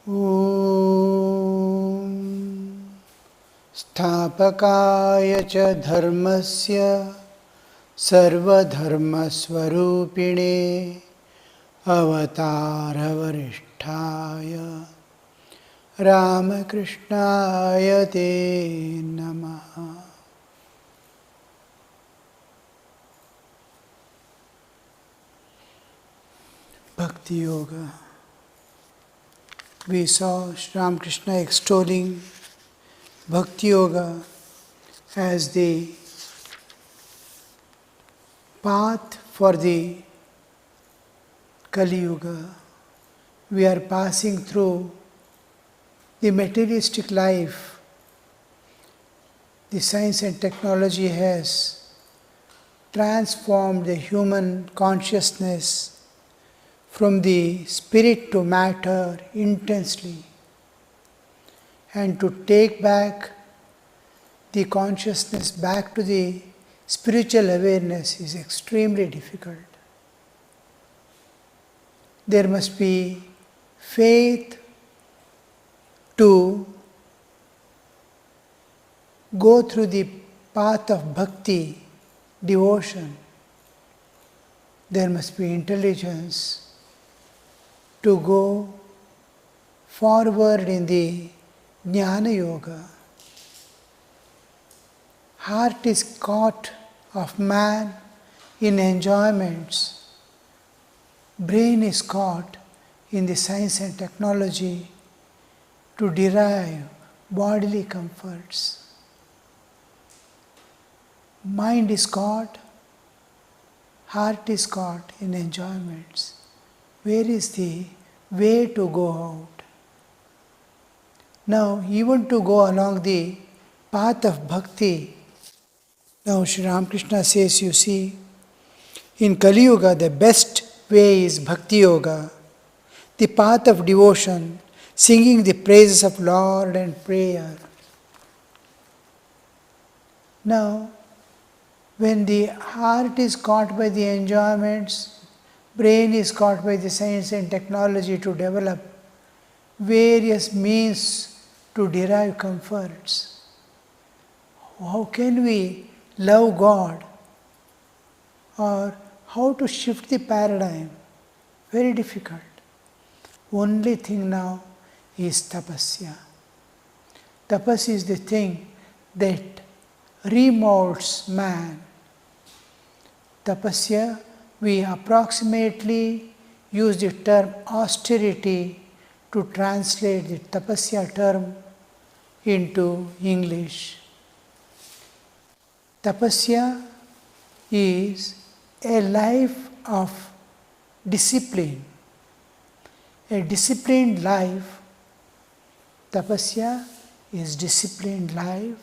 ॐ स्थापकाय च धर्मस्य सर्वधर्मस्वरूपिणे अवतारवरिष्ठाय रामकृष्णाय ते नमः। Bhakti Yoga. We saw Sri Ramakrishna extolling Bhakti Yoga as the path for the Kali Yuga. We are passing through the materialistic life. The science and technology has transformed the human consciousness from the spirit to matter intensely, and to take back the consciousness back to the spiritual awareness is extremely difficult. There must be faith to go through the path of bhakti, devotion. There must be intelligence to go forward in the Jnana Yoga. Heart is caught of man in enjoyments. Brain is caught in the science and technology to derive bodily comforts. Mind is caught, heart is caught in enjoyments. Where is the way to go out? Now, even to go along the path of bhakti, now Sri Ramakrishna says, you see, in Kali Yuga, the best way is Bhakti Yoga, the path of devotion, singing the praises of Lord and prayer. Now, when the heart is caught by the enjoyments, brain is caught by the science and technology to develop various means to derive comforts. How can we love God? Or how to shift the paradigm? Very difficult. Only thing now is tapasya. Tapas is the thing that remolds man. Tapasya, we approximately use the term austerity to translate the tapasya term into English. Tapasya is a life of discipline. A disciplined life, tapasya is disciplined life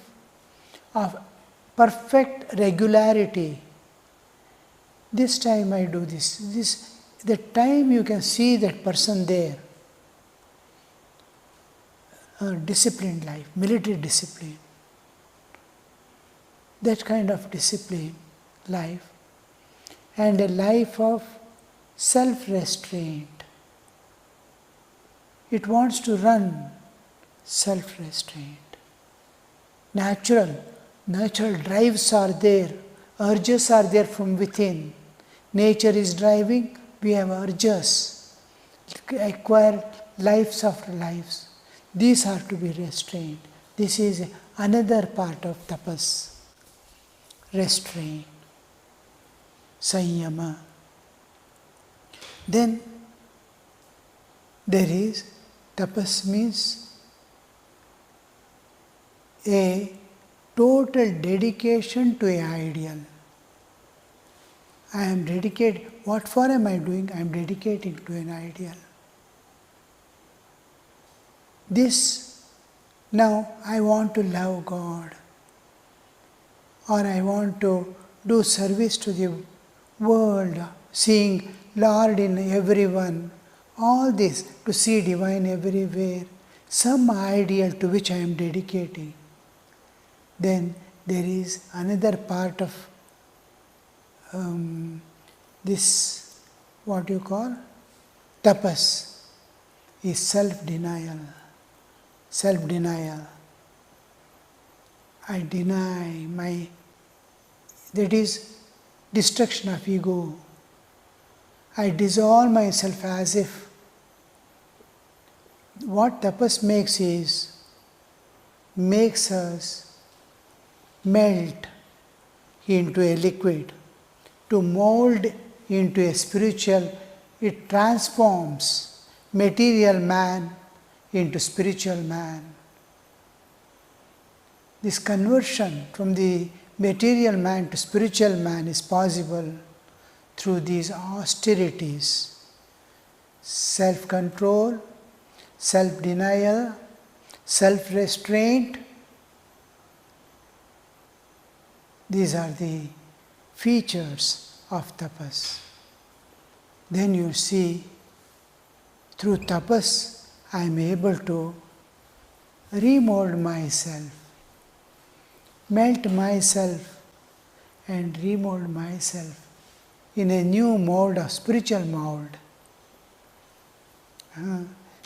of perfect regularity. This time I do this. The time you can see that person there. Disciplined life, military discipline. That kind of discipline life. And a life of self-restraint. It wants to run self-restraint. Natural drives are there. Urges are there from within. Nature is driving, we have urges, acquire lives after lives. These are to be restrained. This is another part of tapas. Restraint, sanyama. Then there is, tapas means a total dedication to an ideal. I am dedicated. What for am I doing? I am dedicating to an ideal. This, now I want to love God, or I want to do service to the world, seeing Lord in everyone, all this, to see divine everywhere, some ideal to which I am dedicating. Then there is another part of this, what you call, tapas. is self-denial. Self-denial. I deny that is destruction of ego. I dissolve myself as if. What tapas makes us melt into a liquid, to mold into a spiritual. It transforms material man into spiritual man. This conversion from the material man to spiritual man is possible through these austerities: self-control, self-denial, self-restraint. These are the features of tapas. Then you see, through tapas, I am able to remold myself, melt myself and remold myself in a new mold, a spiritual mold.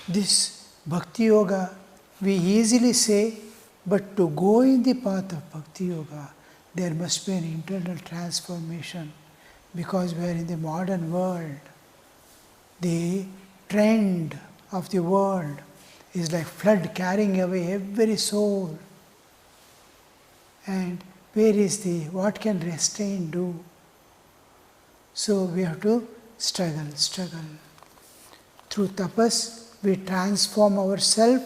This Bhakti Yoga, we easily say, but to go in the path of Bhakti Yoga, there must be an internal transformation, because we are in the modern world. The trend of the world is like flood carrying away every soul. And what can restraint do? So we have to struggle. Through tapas, we transform ourselves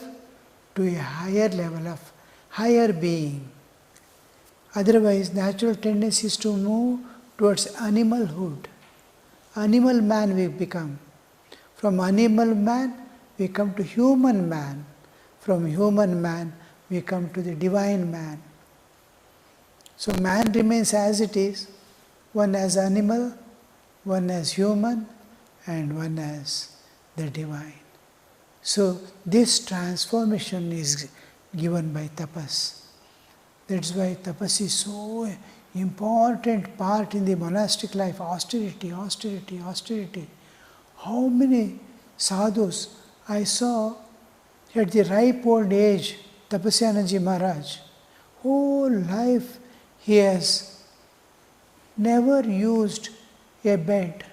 to a higher level of higher being. Otherwise, natural tendency is to move towards animalhood. Animal man we become. From animal man, we come to human man. From human man, we come to the divine man. So man remains as it is, one as animal, one as human, and one as the divine. So this transformation is given by tapas. That's why tapas is so important part in the monastic life. Austerity. How many sadhus I saw at the ripe old age, Vinayakanandaji Maharaj, whole life he has never used a bed.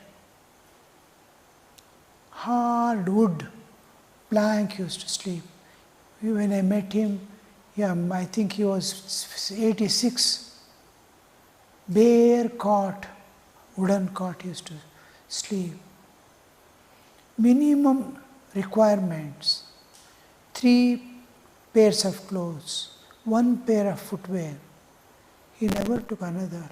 Hard wood plank used to sleep. When I met him, I think he was 86. Bare cot, wooden cot used to sleep. Minimum requirements: 3 pairs of clothes, 1 pair of footwear. He never took another.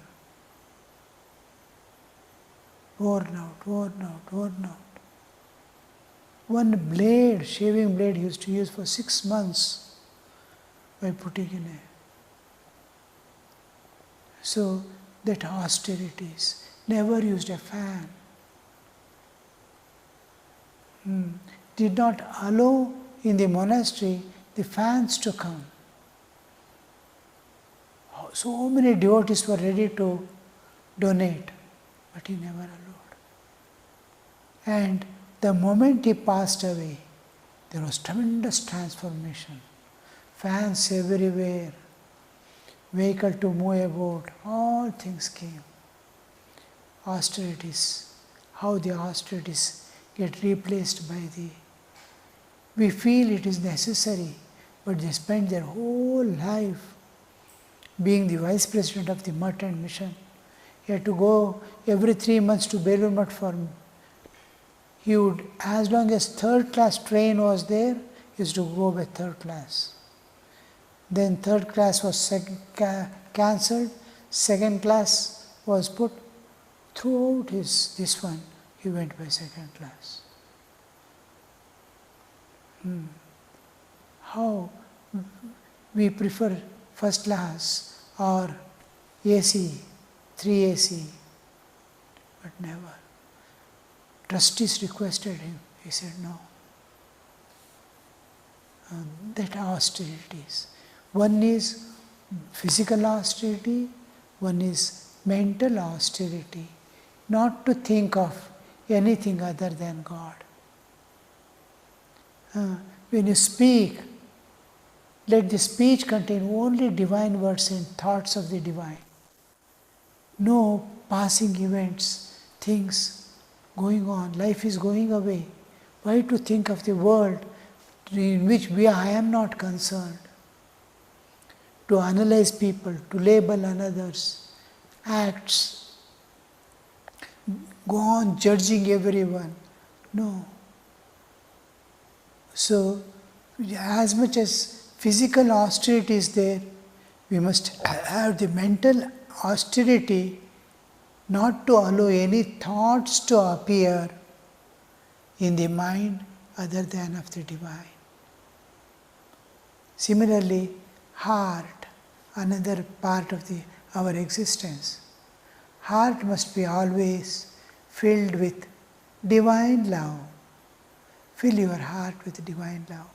Worn out. One blade, shaving blade, he used to use for 6 months by putting in a. So that austerities, never used a fan. Did not allow in the monastery the fans to come. So many devotees were ready to donate, but he never allowed. And the moment he passed away, there was tremendous transformation. Fans everywhere, vehicle to move about, all things came. Austerities, how the austerities get replaced by the. We feel it is necessary, but they spend their whole life being the vice president of the mutt and mission. He had to go every 3 months to Belur Mutt for. He would, as long as 3rd class train was there, he used to go by 3rd class. Then 3rd class was cancelled, 2nd class was put. Throughout this one, he went by 2nd class. How we prefer 1st class or AC, 3 AC, but never. Trustees requested him, he said no. That austerities. One is physical austerity, one is mental austerity, not to think of anything other than God. When you speak, let the speech contain only divine words and thoughts of the divine. No passing events, things going on. Life is going away. Why to think of the world in which I am not concerned? To analyze people, to label another's acts, go on judging everyone. No. So, as much as physical austerity is there, we must have the mental austerity not to allow any thoughts to appear in the mind other than of the divine. Similarly, heart, another part of our existence. Heart must be always filled with divine love. Fill your heart with divine love.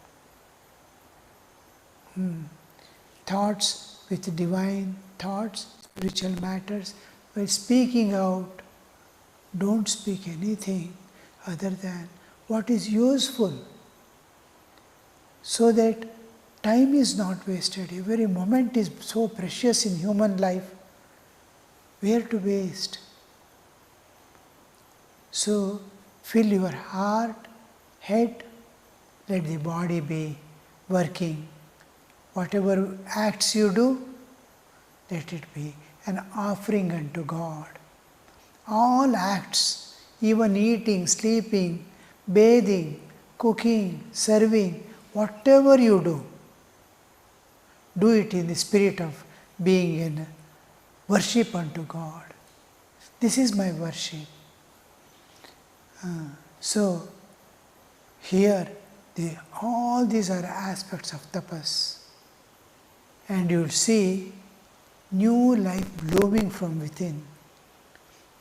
Thoughts with divine thoughts, spiritual matters. By speaking out, don't speak anything other than what is useful, so that time is not wasted. Every moment is so precious in human life. Where to waste? So, fill your heart, head, let the body be working. Whatever acts you do, let it be an offering unto God. All acts, even eating, sleeping, bathing, cooking, serving, whatever you do it in the spirit of being in worship unto God. This is my worship. So, here, all these are aspects of tapas. And you will see new life blooming from within,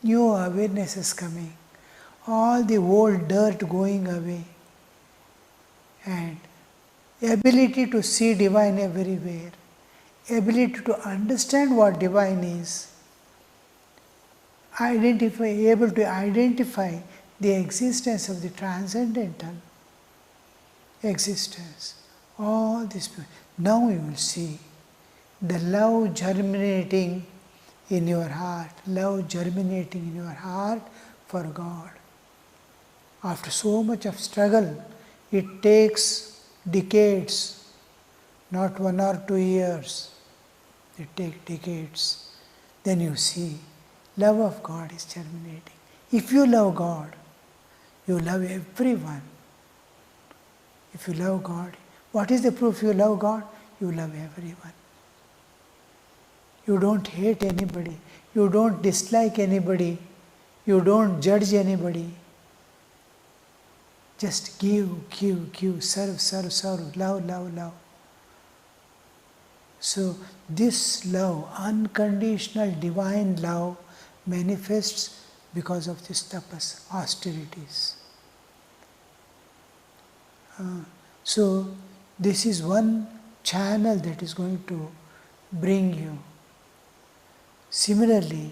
new awarenesses coming, all the old dirt going away, and ability to see divine everywhere, ability to understand what divine is, able to identify the existence of the transcendental existence. All this. Now you will see the love germinating in your heart, for God. After so much of struggle, it takes decades, not 1 or 2 years. It takes decades. Then you see, love of God is germinating. If you love God, you love everyone. If you love God, what is the proof you love God? You love everyone. You don't hate anybody. You don't dislike anybody. You don't judge anybody. Just give, serve, love. So this love, unconditional divine love, manifests because of this tapas, austerities. So this is one channel that is going to bring you. Similarly,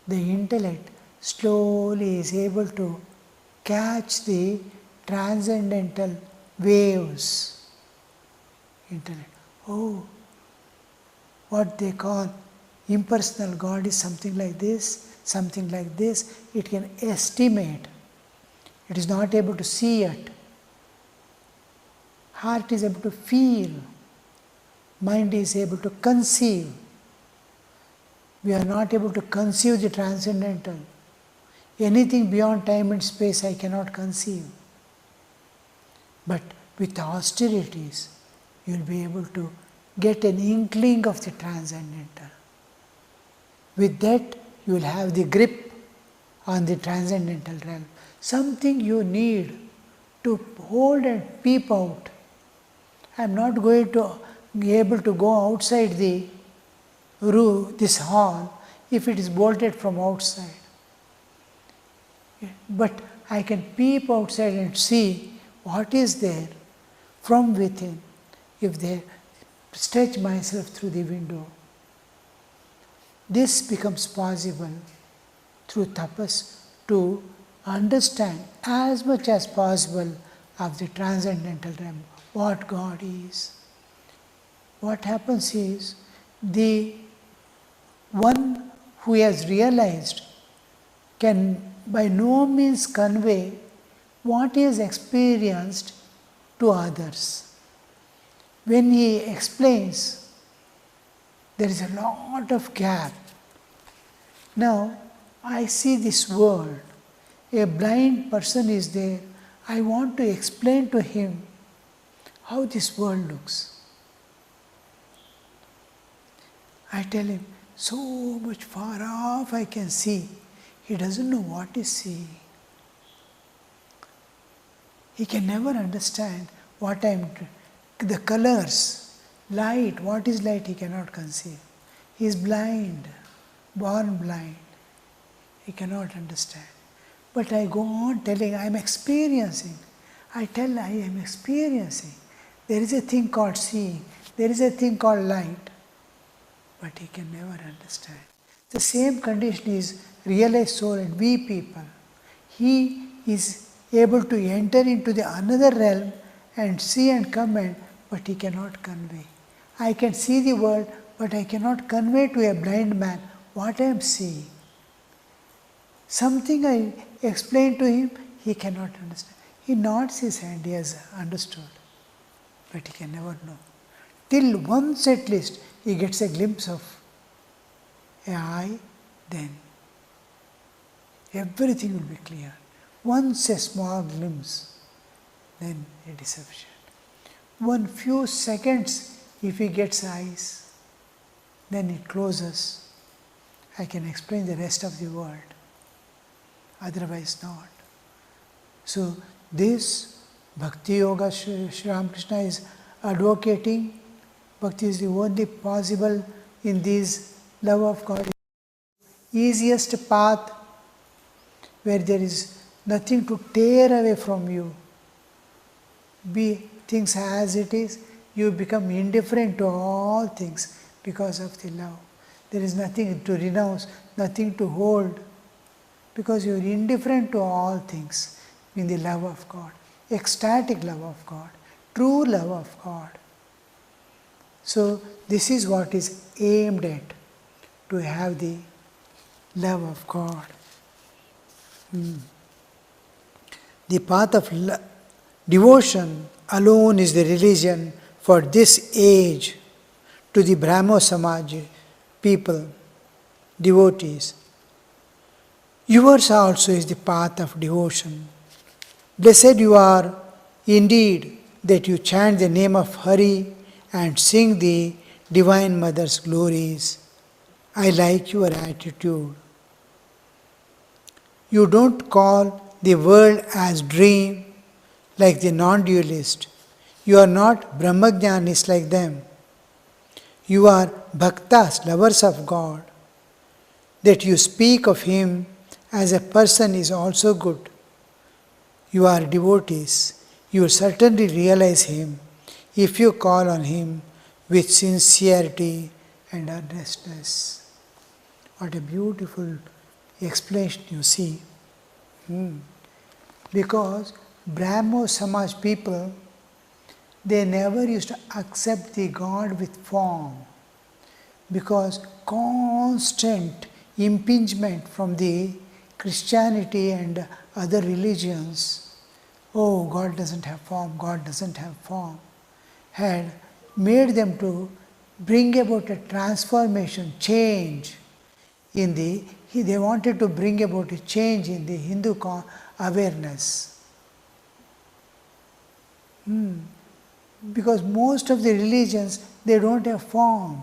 the intellect slowly is able to catch the transcendental waves. Intellect. Oh, what they call impersonal God is something like this, something like this. It can estimate. It is not able to see it. Heart is able to feel. Mind is able to conceive. We are not able to conceive the transcendental. Anything beyond time and space I cannot conceive. But with austerities, you will be able to get an inkling of the transcendental. With that, you will have the grip on the transcendental realm. Something you need to hold and peep out. I am not going to be able to go outside this hall if it is bolted from outside. But I can peep outside and see what is there from within if they stretch myself through the window. This becomes possible through tapas to understand as much as possible of the transcendental realm, what God is. What happens is, the one who has realized can by no means convey what he has experienced to others. When he explains, there is a lot of gap. Now, I see this world. A blind person is there. I want to explain to him how this world looks. I tell him, so much far off I can see. He doesn't know what is seeing. He can never understand what the colors, light, what is light he cannot conceive. He is blind, born blind. He cannot understand. But I go on telling, I am experiencing. I tell, I am experiencing. There is a thing called seeing. There is a thing called light. But he can never understand. The same condition is realized soul and we people. He is able to enter into the another realm and see and comment, but he cannot convey. I can see the world, but I cannot convey to a blind man what I am seeing. Something I explain to him, he cannot understand. He nods his hand, he has understood, but he can never know. Till once at least he gets a glimpse of a eye, then everything will be clear. Once a small glimpse, then it is sufficient. One few seconds, if he gets eyes, then it closes. I can explain the rest of the world. Otherwise not. So this Bhakti Yoga Sri Ramakrishna is advocating. Bhakti is the only possible in this love of God. Easiest path where there is nothing to tear away from you. Be things as it is, you become indifferent to all things because of the love. There is nothing to renounce, nothing to hold, because you are indifferent to all things in the love of God, ecstatic love of God, true love of God. So this is what is aimed at, to have the love of God. The path of devotion alone is the religion for this age to the Brahmo Samaj people, devotees. Yours also is the path of devotion. Blessed you are indeed that you chant the name of Hari and sing the Divine Mother's glories. I like your attitude. You don't call the world as dream like the non-dualist. You are not Brahmajnanis like them. You are Bhaktas, lovers of God. That you speak of Him as a person is also good. You are devotees. You will certainly realize Him if you call on Him with sincerity and earnestness. What a beautiful explanation you see. Because Brahmo Samaj people, they never used to accept the God with form, because constant impingement from the Christianity and other religions, oh, God doesn't have form, God doesn't have form, had made them to bring about a transformation, change in the, they wanted to bring about a change in the Hindu awareness. Because most of the religions, they don't have form.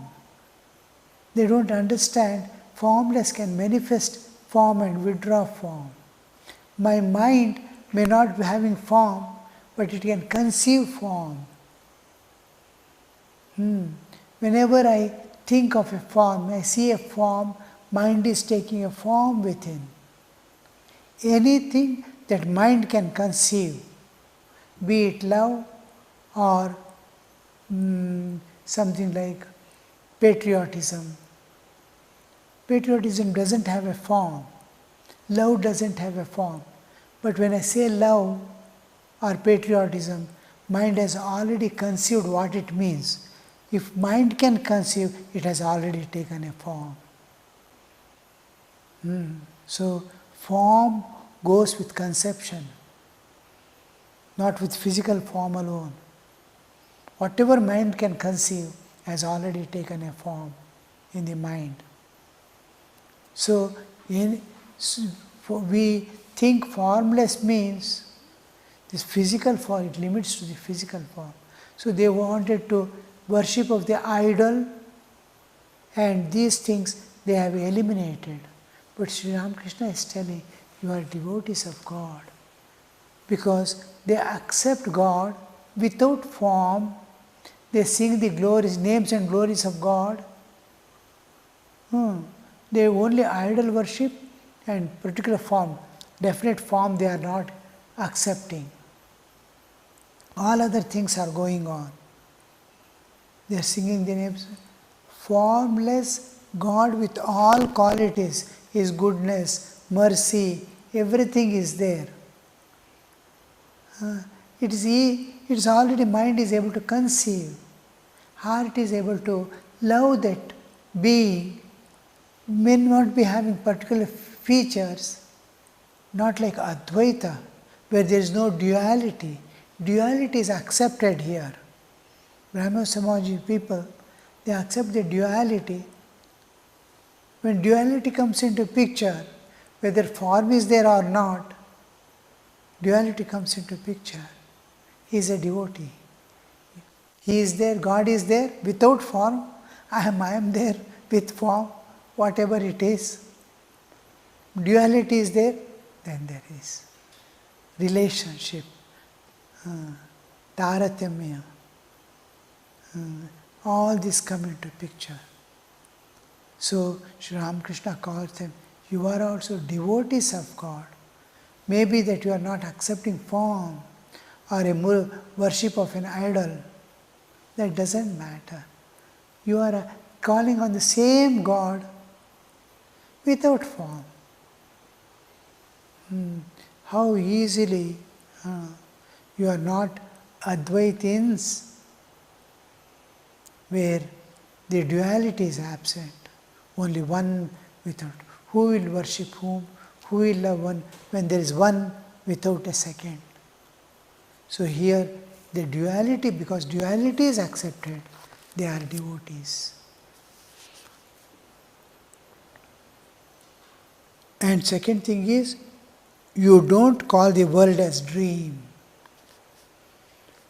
They don't understand formless can manifest form and withdraw form. My mind may not be having form, but it can conceive form. Whenever I think of a form, I see a form, mind is taking a form within. Anything that mind can conceive, be it love or something like patriotism. Patriotism doesn't have a form. Love doesn't have a form. But when I say love or patriotism, mind has already conceived what it means. If mind can conceive, it has already taken a form. So, form goes with conception, not with physical form alone. Whatever mind can conceive has already taken a form in the mind. So, we think formless means this physical form, it limits to the physical form. So, they wanted to worship of the idol, and these things they have eliminated. But Sri Ramakrishna is telling, you are devotees of God, because they accept God without form. They sing the glories, names and glories of God. They only idol worship and particular form, definite form they are not accepting. All other things are going on. They are singing the names. Formless God with all qualities, His goodness, mercy, everything is there. It is already mind is able to conceive. Heart is able to love that being. May not be having particular features, not like Advaita, where there is no duality. Duality is accepted here. Brahma Samaji people, they accept the duality. When duality comes into picture, whether form is there or not, duality comes into picture. He is a devotee. He is there, God is there without form. I am there with form, whatever it is. Duality is there, then there is relationship, taratamya. All this come into picture. So Sri Ramakrishna calls them, you are also devotees of God. Maybe that you are not accepting form or a worship of an idol. That doesn't matter. You are calling on the same God without form. How easily you are not Advaitins, where the duality is absent, only one without. Who will worship whom? Who will love one when there is one without a second? So here the duality, because duality is accepted, they are devotees. And second thing is, you don't call the world as dream.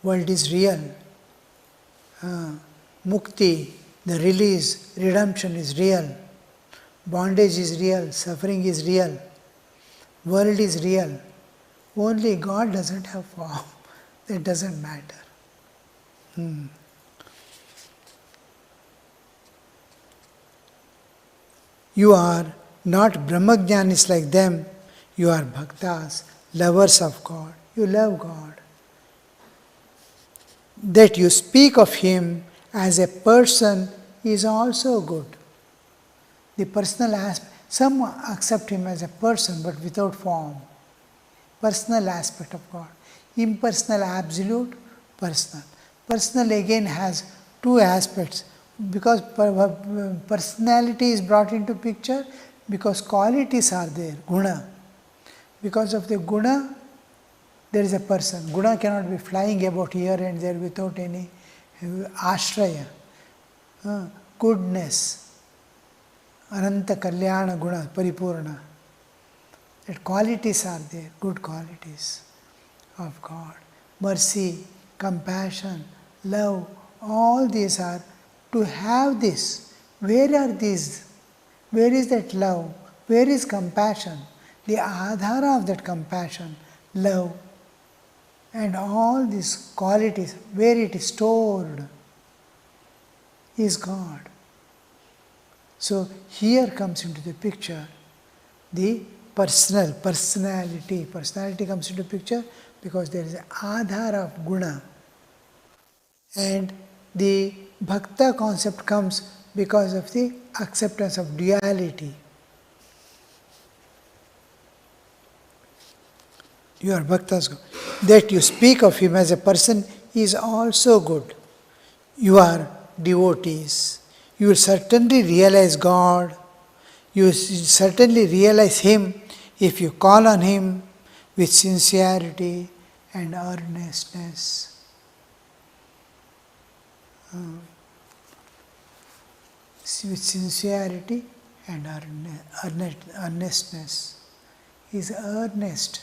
World is real. Mukti, the release, redemption is real. Bondage is real, suffering is real. World is real. Only God doesn't have form. That doesn't matter. You are not Brahmajnanis like them. You are bhaktas, lovers of God. You love God. That you speak of Him as a person is also good. The personal aspect, some accept Him as a person but without form. Personal aspect of God. Impersonal, absolute, personal. Personal again has two aspects. Because personality is brought into picture, because qualities are there, guna. Because of the guna, there is a person. Guna cannot be flying about here and there without any ashraya. Goodness, ananta kalyana guna, paripurna. That qualities are there, good qualities of God. Mercy, compassion, love, all these are to have this. Where are these? Where is that love? Where is compassion? The adhara of that compassion, love, and all these qualities, where it is stored, is God. So here comes into the picture the personality. Personality comes into picture because there is an adhara of guna. And the bhakta concept comes because of the acceptance of duality. Your bhaktas good. That you speak of him as a person is also good. You are devotees. You will certainly realize God. You will certainly realize him if you call on him with sincerity and earnestness. With sincerity and earnestness. He is earnest,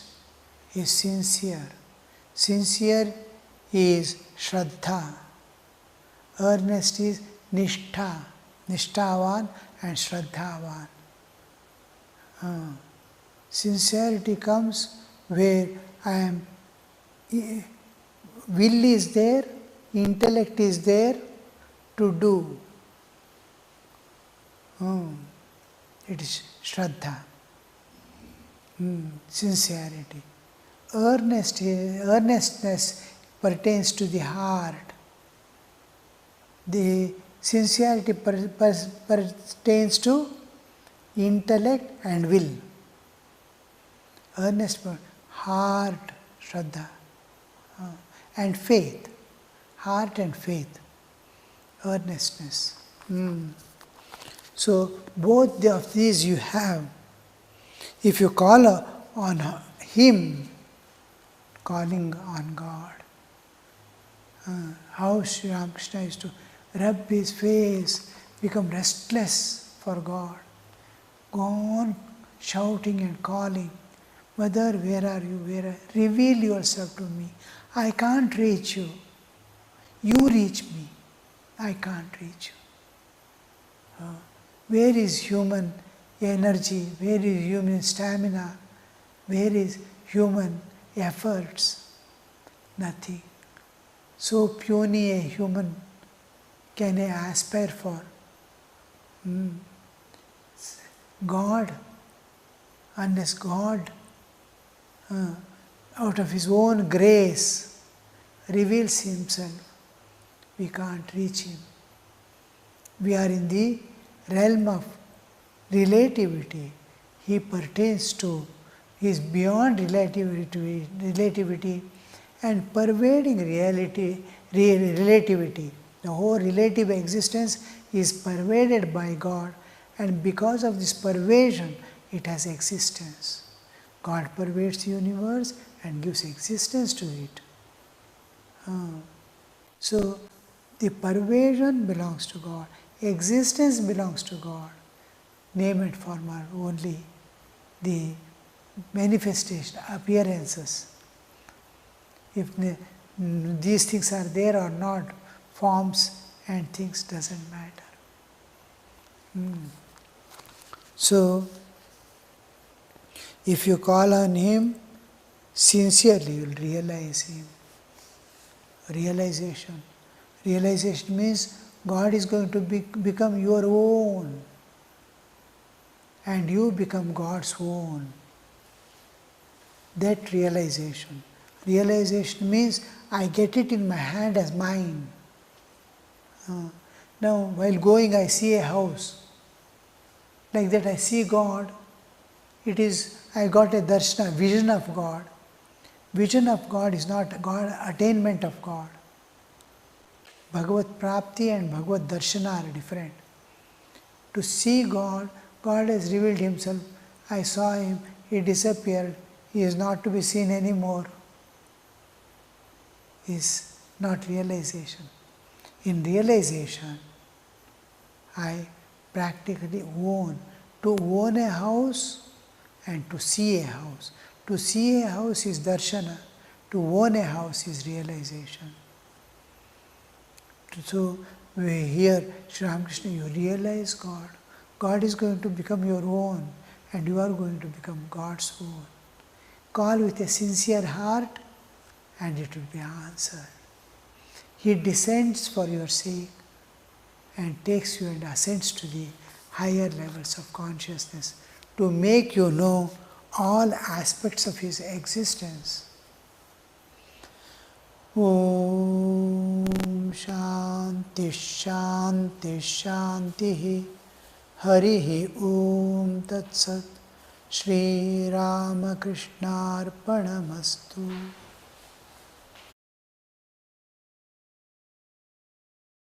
he is sincere. Sincere is Shraddha. Earnest is Nishtha, Nishthavan and Shraddhavan. Sincerity comes where will is there, intellect is there to do. It is Shraddha, sincerity. Earnestness pertains to the heart. The sincerity pertains to intellect and will. Earnest, heart, Shraddha, and faith. Heart and faith, earnestness. So both of these you have. If you call on him, calling on God. How Sri Ramakrishna used to rub his face, become restless for God. Go on shouting and calling, Mother, where are you? Reveal yourself to me. I can't reach you. You reach me. I can't reach you. Where is human energy? Where is human stamina? Where is human efforts? Nothing. So puny a human can I aspire for? God, unless God, out of His own grace, reveals Himself, we can't reach Him. We are in the realm of relativity. He pertains to, He is beyond relativity and pervading relativity. The whole relative existence is pervaded by God, and because of this pervasion, it has existence. God pervades the universe and gives existence to it. So, the pervasion belongs to God. Existence belongs to God. Name and form are only the manifestation, appearances. If these things are there or not, forms and things doesn't matter. So, if you call on Him sincerely, you will realize Him. Realization. Realization means God is going to become your own, and you become God's own. That realization. Realization means I get it in my hand as mine. Now, while going, I see a house. Like that, I see God. It is, I got a darshana, vision of God. Vision of God is not God, attainment of God. Bhagavad Prapti and Bhagavad Darshana are different. To see God, God has revealed Himself. I saw Him, He disappeared, He is not to be seen anymore. Is not realization. In realization, I practically own. To own a house and to see a house. To see a house is darshana. To own a house is realization. So, we hear Sri Ramakrishna, you realize God. God is going to become your own, and you are going to become God's own. Call with a sincere heart, and it will be answered. He descends for your sake and takes you and ascends to the higher levels of consciousness to make you know all aspects of His existence. Om Shanti Shanti Shanti Harihi Om Tat Sat Shri Ramakrishna Arpanamastu.